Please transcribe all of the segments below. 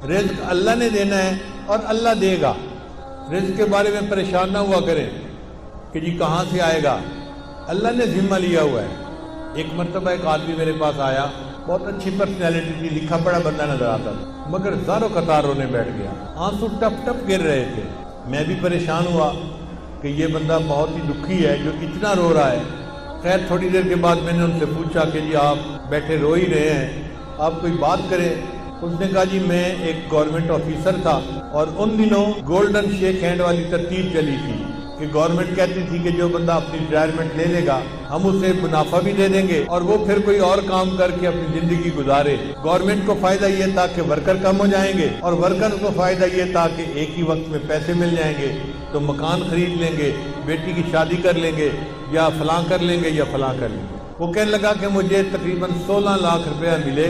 رزق اللہ نے دینا ہے اور اللہ دے گا. رزق کے بارے میں پریشان نہ ہوا کریں کہ جی کہاں سے آئے گا. اللہ نے ذمہ لیا ہوا ہے. ایک مرتبہ ایک آدمی میرے پاس آیا, بہت اچھی پرسنالٹی تھی, لکھا پڑھا بندہ نظر آتا تھا, مگر زاروں قطار رونے بیٹھ گیا, آنسو ٹپ ٹپ گر رہے تھے. میں بھی پریشان ہوا کہ یہ بندہ بہت ہی دکھی ہے جو اتنا رو رہا ہے. خیر تھوڑی دیر کے بعد میں نے ان سے پوچھا کہ جی آپ بیٹھے رو ہی رہے ہیں, آپ کوئی بات کریں. اس نے کہا جی میں ایک گورنمنٹ آفیسر تھا اور ان دنوں گولڈن شیک ہینڈ والی ترتیب چلی تھی کہ گورنمنٹ کہتی تھی کہ جو بندہ اپنی ریٹائرمنٹ لے لے گا ہم اسے منافع بھی دے دیں گے اور وہ پھر کوئی اور کام کر کے اپنی زندگی گزارے. گورنمنٹ کو فائدہ یہ تھا کہ ورکر کم ہو جائیں گے اور ورکر کو فائدہ یہ تھا کہ ایک ہی وقت میں پیسے مل جائیں گے تو مکان خرید لیں گے, بیٹی کی شادی کر لیں گے, یا فلاں کر لیں گے یا فلاں کر لیں گے. وہ کہنے لگا کہ مجھے تقریباً 16 لاکھ روپیہ ملے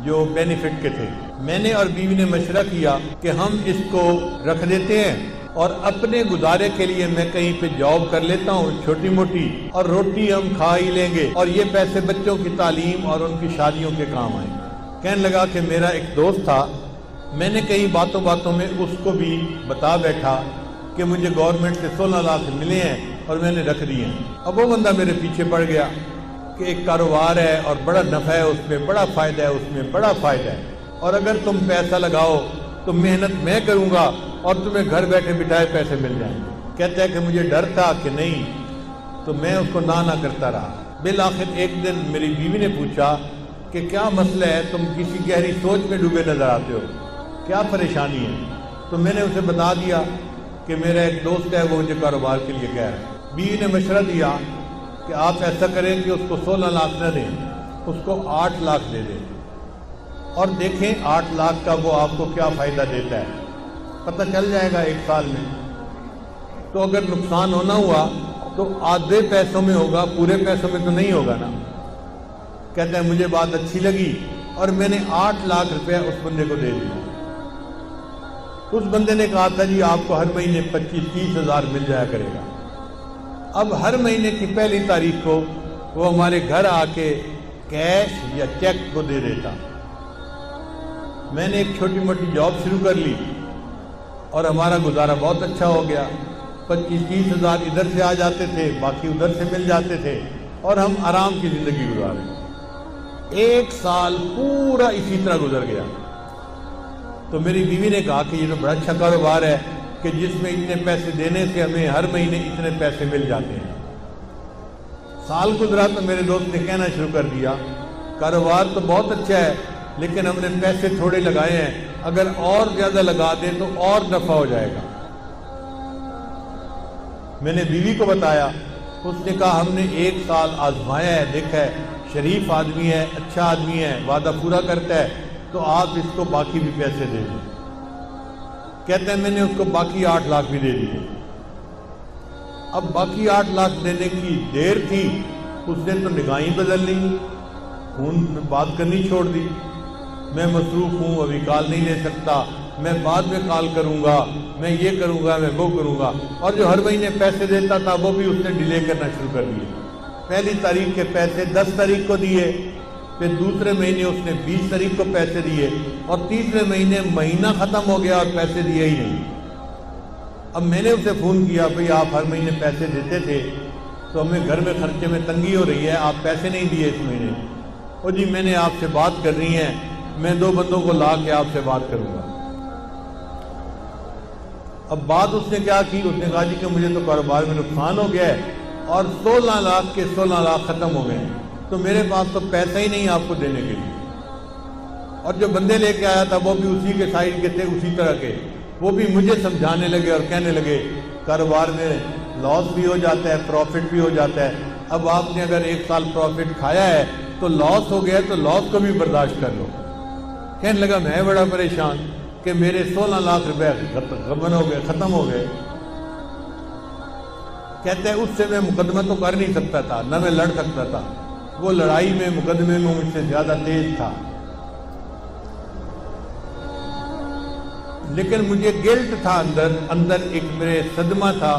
جو بینیفٹ کے تھے. میں نے اور بیوی نے مشورہ کیا کہ ہم اس کو رکھ دیتے ہیں اور اپنے گزارے کے لیے میں کہیں پہ جاب کر لیتا ہوں چھوٹی موٹی, اور روٹی ہم کھا ہی لیں گے اور یہ پیسے بچوں کی تعلیم اور ان کی شادیوں کے کام آئیں گے. کہنے لگا کہ میرا ایک دوست تھا, میں نے کئی باتوں باتوں میں اس کو بھی بتا بیٹھا کہ مجھے گورنمنٹ سے 16 لاکھ ملے ہیں اور میں نے رکھ دیے ہیں. اب وہ بندہ میرے پیچھے پڑ گیا کہ ایک کاروبار ہے اور بڑا نفع ہے, اس میں بڑا فائدہ ہے, اس میں بڑا فائدہ ہے, اور اگر تم پیسہ لگاؤ تو محنت میں کروں گا اور تمہیں گھر بیٹھے بٹھائے پیسے مل جائیں گے. کہتا ہے کہ مجھے ڈر تھا کہ نہیں, تو میں اس کو نہ کرتا رہا. بالآخر ایک دن میری بیوی نے پوچھا کہ کیا مسئلہ ہے, تم کسی گہری سوچ میں ڈوبے نظر آتے ہو, کیا پریشانی ہے؟ تو میں نے اسے بتا دیا کہ میرا ایک دوست ہے وہ مجھے کاروبار کے لیے کہہ رہا ہے. بیوی نے مشورہ دیا کہ آپ ایسا کریں کہ اس کو 16 لاکھ نہ دیں, اس کو 8 لاکھ دے دیں اور دیکھیں 8 لاکھ کا وہ آپ کو کیا فائدہ دیتا ہے, پتہ چل جائے گا 1 سال میں. تو اگر نقصان ہونا ہوا تو آدھے پیسوں میں ہوگا, پورے پیسوں میں تو نہیں ہوگا نا. کہتا ہے مجھے بات اچھی لگی اور میں نے 8 لاکھ روپے اس بندے کو دے دیا. اس بندے نے کہا تھا جی آپ کو ہر مہینے 25-30 ہزار مل جایا کرے گا. اب ہر مہینے کی پہلی تاریخ کو وہ ہمارے گھر آ کے کیش یا چیک کو دے دیتا. میں نے ایک چھوٹی موٹی جاب شروع کر لی اور ہمارا گزارا بہت اچھا ہو گیا. 25-30 ہزار ادھر سے آ جاتے تھے, باقی ادھر سے مل جاتے تھے اور ہم آرام کی زندگی گزارے. 1 سال پورا اسی طرح گزر گیا. تو میری بیوی نے کہا کہ یہ تو بڑا اچھا کاروبار ہے کہ جس میں اتنے پیسے دینے سے ہمیں ہر مہینے اتنے پیسے مل جاتے ہیں. سال گزرا تو میرے دوست نے کہنا شروع کر دیا کاروبار تو بہت اچھا ہے لیکن ہم نے پیسے تھوڑے لگائے ہیں, اگر اور زیادہ لگا دیں تو اور نفع ہو جائے گا. میں نے بیوی کو بتایا, اس نے کہا ہم نے 1 سال آزمایا ہے, دیکھا ہے شریف آدمی ہے, اچھا آدمی ہے, وعدہ پورا کرتا ہے, تو آپ اس کو باقی بھی پیسے دے دیں. کہتے ہیں میں نے اس کو باقی 8 لاکھ بھی دے دیے. اب باقی 8 لاکھ دینے کی دیر تھی, اس نے تو نگاہیں بدل لی, فون میں بات کرنی چھوڑ دی. میں مصروف ہوں, ابھی کال نہیں لے سکتا, میں بعد میں کال کروں گا, میں یہ کروں گا, میں وہ کروں گا. اور جو ہر مہینے پیسے دیتا تھا وہ بھی اس نے ڈیلے کرنا شروع کر دیے. پہلی تاریخ کے پیسے 10 تاریخ کو دیے, پھر دوسرے مہینے اس نے 20 تاریخ کو پیسے دیے, اور تیسرے مہینے مہینہ ختم ہو گیا اور پیسے دیے ہی نہیں. اب میں نے اسے فون کیا, بھئی آپ ہر مہینے پیسے دیتے تھے تو ہمیں گھر میں خرچے میں تنگی ہو رہی ہے, آپ پیسے نہیں دیے اس مہینے. اور جی میں نے آپ سے بات کرنی ہے, میں 2 بندوں کو لا کے آپ سے بات کروں گا. اب بات اس نے کیا کی, اس نے کہا جی کہ مجھے تو کاروبار میں نقصان ہو گیا ہے اور 16 لاکھ کے 16 لاکھ ختم ہو گئے ہیں, تو میرے پاس تو پیسہ ہی نہیں آپ کو دینے کے لیے. اور جو بندے لے کے آیا تھا وہ بھی اسی کے سائز کے تھے, اسی طرح کے, وہ بھی مجھے سمجھانے لگے اور کہنے لگے کاروبار میں لاس بھی ہو جاتا ہے, پروفٹ بھی ہو جاتا ہے. اب آپ نے اگر 1 سال پروفٹ کھایا ہے تو لاس ہو گیا تو لاس کو بھی برداشت کر لو. کہنے لگا میں بڑا پریشان کہ میرے 16 لاکھ روپے ختم ہو گئے. کہتے ہیں اس سے میں مقدمہ تو کر نہیں سکتا تھا, نہ میں لڑ سکتا تھا, وہ لڑائی میں مقدمے میں مجھ سے زیادہ تیز تھا. لیکن مجھے گلٹ تھا اندر ایک میرے صدمہ تھا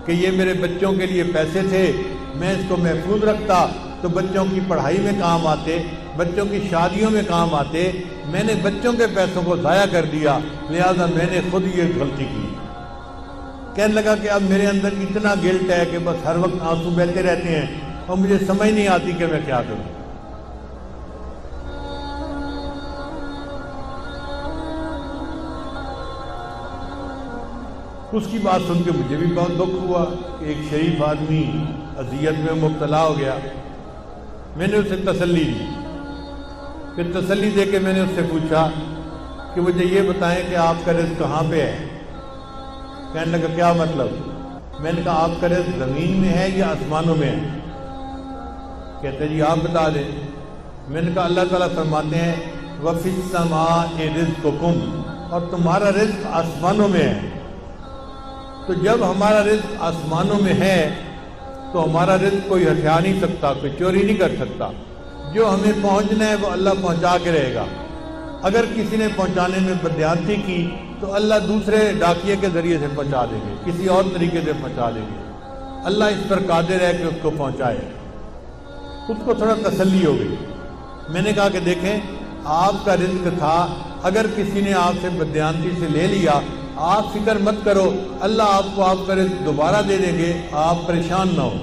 کہ یہ میرے بچوں کے لیے پیسے تھے, میں اس کو محفوظ رکھتا تو بچوں کی پڑھائی میں کام آتے, بچوں کی شادیوں میں کام آتے، میں نے بچوں کے پیسوں کو ضائع کر دیا، لہذا میں نے خود یہ غلطی کی۔ کہنے لگا کہ اب میرے اندر اتنا گلٹ ہے کہ بس ہر وقت آنسو بہتے رہتے ہیں اور مجھے سمجھ نہیں آتی کہ میں کیا کروں۔ اس کی بات سن کے مجھے بھی بہت دکھ ہوا کہ ایک شریف آدمی اذیت میں مبتلا ہو گیا۔ میں نے اسے تسلی دی، پھر تسلی دے کے میں نے اس سے پوچھا کہ مجھے یہ بتائیں کہ آپ کا رزق کہاں پہ ہے؟ کہنے لگا کیا مطلب؟ میں نے کہا آپ کا رزق زمین میں ہے یا آسمانوں میں ہے؟ کہتے جی آپ بتا دیں۔ میں نے کہا اللہ تعالیٰ فرماتے ہیں وَفِي السَّمَاءِ رِزْقُكُمْ، اور تمہارا رزق آسمانوں میں ہے۔ تو جب ہمارا رزق آسمانوں میں ہے تو ہمارا رزق کوئی ہٹھا نہیں سکتا، کوئی چوری نہیں کر سکتا۔ جو ہمیں پہنچنا ہے وہ اللہ پہنچا کے رہے گا۔ اگر کسی نے پہنچانے میں بددیانتی کی تو اللہ دوسرے ڈاکیے کے ذریعے سے پہنچا دیں گے، کسی اور طریقے سے پہنچا دیں گے۔ اللہ اس پر قادر ہے کہ اس کو پہنچائے۔ اس کو تھوڑا تسلی ہو گئی۔ میں نے کہا کہ دیکھیں آپ کا رزق تھا، اگر کسی نے آپ سے بددیانتی سے لے لیا آپ فکر مت کرو، اللہ آپ کو آپ کا رزق دوبارہ دے دیں گے، آپ پریشان نہ ہو۔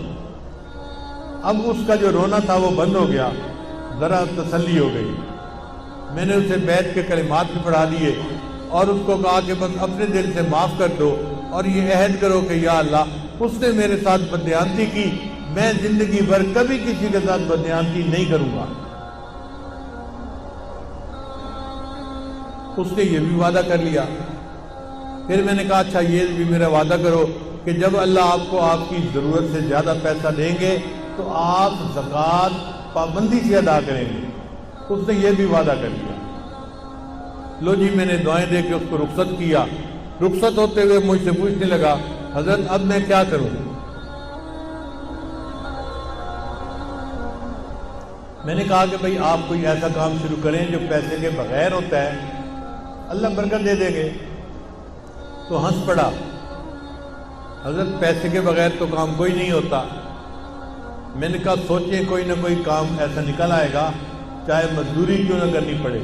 اب اس کا جو رونا تھا وہ بند ہو گیا، ذرا تسلی ہو گئی۔ میں نے اسے بیت کے کلمات بھی پڑھا دیے اور اس کو کہا کہ بس اپنے دل سے معاف کر دو اور یہ عہد کرو کہ یا اللہ اس نے میرے ساتھ بددیانتی کی، میں زندگی بھر کبھی کسی کے ساتھ بددیانتی نہیں کروں گا۔ اس نے یہ بھی وعدہ کر لیا۔ پھر میں نے کہا اچھا یہ بھی میرا وعدہ کرو کہ جب اللہ آپ کو آپ کی ضرورت سے زیادہ پیسہ دیں گے تو آپ زکوٰۃ پابندی سے ادا کریں گے۔ اس نے یہ بھی وعدہ کر لیا۔ لو جی میں نے دعائیں دے کے اس کو رخصت کیا۔ رخصت ہوتے ہوئے مجھ سے پوچھنے لگا حضرت اب میں کیا کروں؟ میں نے کہا کہ بھئی آپ کوئی ایسا کام شروع کریں جو پیسے کے بغیر ہوتا ہے، اللہ برکت دے دے گے۔ تو ہنس پڑا، حضرت پیسے کے بغیر تو کام کوئی نہیں ہوتا۔ میں نے کہا سوچیں کوئی نہ کوئی کام ایسا نکل آئے گا، چاہے مزدوری کیوں نہ کرنی پڑے۔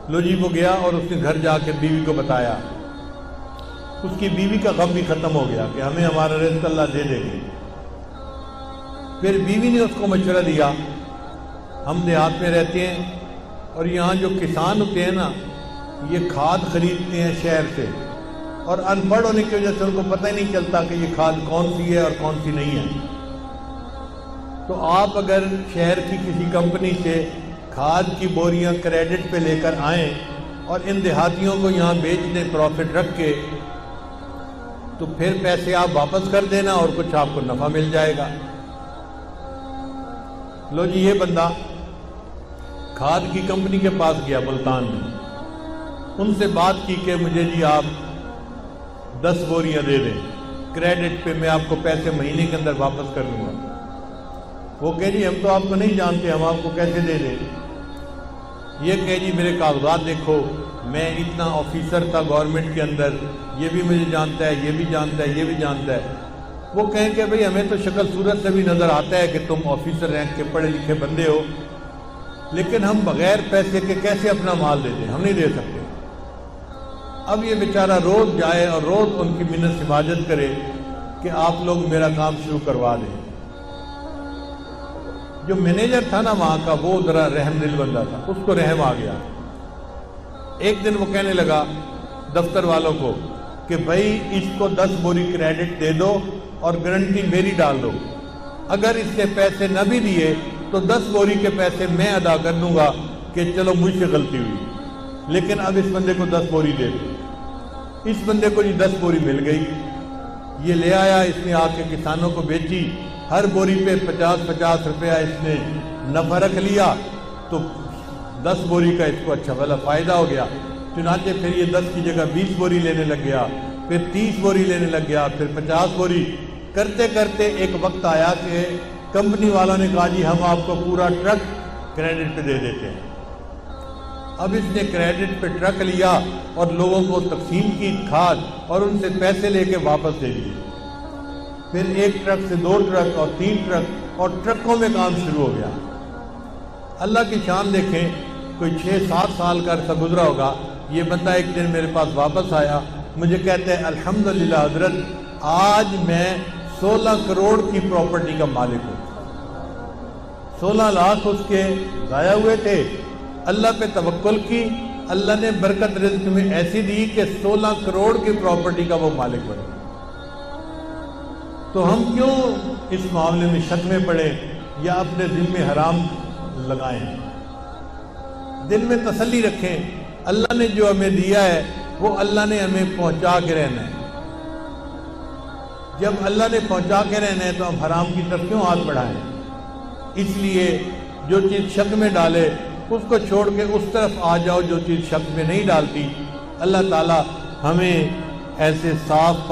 لو جی وہ گیا اور اس نے گھر جا کے بیوی کو بتایا۔ اس کی بیوی کا غم بھی ختم ہو گیا کہ ہمیں ہمارا رزق اللہ دے دے گے۔ پھر بیوی نے اس کو مشورہ دیا، ہم دیہات میں رہتے ہیں اور یہاں جو کسان ہوتے ہیں نا یہ کھاد خریدتے ہیں شہر سے، اور ان پڑھ ہونے کی وجہ سے ان کو پتہ ہی نہیں چلتا کہ یہ کھاد کون سی ہے اور کون سی نہیں ہے۔ تو آپ اگر شہر کی کسی کمپنی سے کھاد کی بوریاں کریڈٹ پہ لے کر آئیں اور ان دیہاتیوں کو یہاں بیچ دیں پروفٹ رکھ کے، تو پھر پیسے آپ واپس کر دینا اور کچھ آپ کو نفع مل جائے گا۔ لو جی یہ بندہ کھاد کی کمپنی کے پاس گیا ملتان میں، ان سے بات کی کہ مجھے جی آپ 10 بوریاں دے دیں کریڈٹ پہ، میں آپ کو پیسے مہینے کے اندر واپس کر دوں گا۔ وہ کہے جی ہم تو آپ کو نہیں جانتے، ہم آپ کو کیسے دے دیں؟ یہ کہے جی میرے کاغذات دیکھو، میں اتنا آفیسر تھا گورنمنٹ کے اندر، یہ بھی مجھے جانتا ہے، یہ بھی جانتا ہے، یہ بھی جانتا ہے۔ وہ کہیں کہ بھئی ہمیں تو شکل صورت سے بھی نظر آتا ہے کہ تم آفیسر رینک کے پڑھے لکھے بندے ہو، لیکن ہم بغیر پیسے کے کیسے اپنا مال دے دیں؟ ہم نہیں دے سکتے۔ اب یہ بیچارہ روز جائے اور روز ان کی منت سماجت کرے کہ آپ لوگ میرا کام شروع کروا دیں۔ جو مینیجر تھا نا وہاں کا وہ ذرا رحم دل بندہ تھا، اس کو رحم آ گیا۔ ایک دن وہ کہنے لگا دفتر والوں کو کہ بھائی اس کو 10 بوری کریڈٹ دے دو اور گارنٹی میری ڈال دو، اگر اس نے پیسے نہ بھی دیے تو 10 بوری کے پیسے میں ادا کر دوں گا کہ چلو مجھ سے غلطی ہوئی، لیکن اب اس بندے کو 10 بوری دے دو۔ اس بندے کو یہ 10 بوری مل گئی، یہ لے آیا، اس نے آ کے کسانوں کو بیچی، ہر بوری پہ 50-50 روپیہ اس نے نفع رکھ لیا، تو 10 بوری کا اس کو اچھا بھلا فائدہ ہو گیا۔ چنانچہ پھر یہ 10 کی جگہ 20 بوری لینے لگ گیا، پھر 30 بوری لینے لگ گیا، پھر 50 بوری کرتے کرتے ایک وقت آیا کہ کمپنی والوں نے کہا جی ہم آپ کو پورا ٹرک کریڈٹ پہ دے دیتے ہیں۔ اب اس نے کریڈٹ پہ ٹرک لیا اور لوگوں کو تقسیم کی کھاد اور ان سے پیسے لے کے واپس دے دیے۔ پھر 1 ٹرک سے 2 ٹرک اور 3 ٹرک اور ٹرکوں میں کام شروع ہو گیا۔ اللہ کی شان دیکھیں، کوئی 6-7 سال کا عرصہ گزرا ہوگا، یہ بندہ ایک دن میرے پاس واپس آیا، مجھے کہتے ہیں الحمدللہ حضرت آج میں 16 کروڑ کی پراپرٹی کا مالک ہوں۔ 16 لاکھ اس کے ضائع ہوئے تھے، اللہ پہ توکل کی، اللہ نے برکت رزق میں ایسی دی کہ 16 کروڑ کی پراپرٹی کا وہ مالک بنے۔ تو ہم کیوں اس معاملے میں شک میں پڑے یا اپنے دل میں حرام لگائیں؟ دل میں تسلی رکھیں، اللہ نے جو ہمیں دیا ہے وہ اللہ نے ہمیں پہنچا کے رہنا ہے۔ جب اللہ نے پہنچا کے رہنا ہے تو ہم حرام کی طرف کیوں ہاتھ بڑھائیں؟ اس لیے جو چیز شک میں ڈالے اس کو چھوڑ کے اس طرف آ جاؤ جو چیز شک میں نہیں ڈالتی۔ اللہ تعالی ہمیں ایسے صاف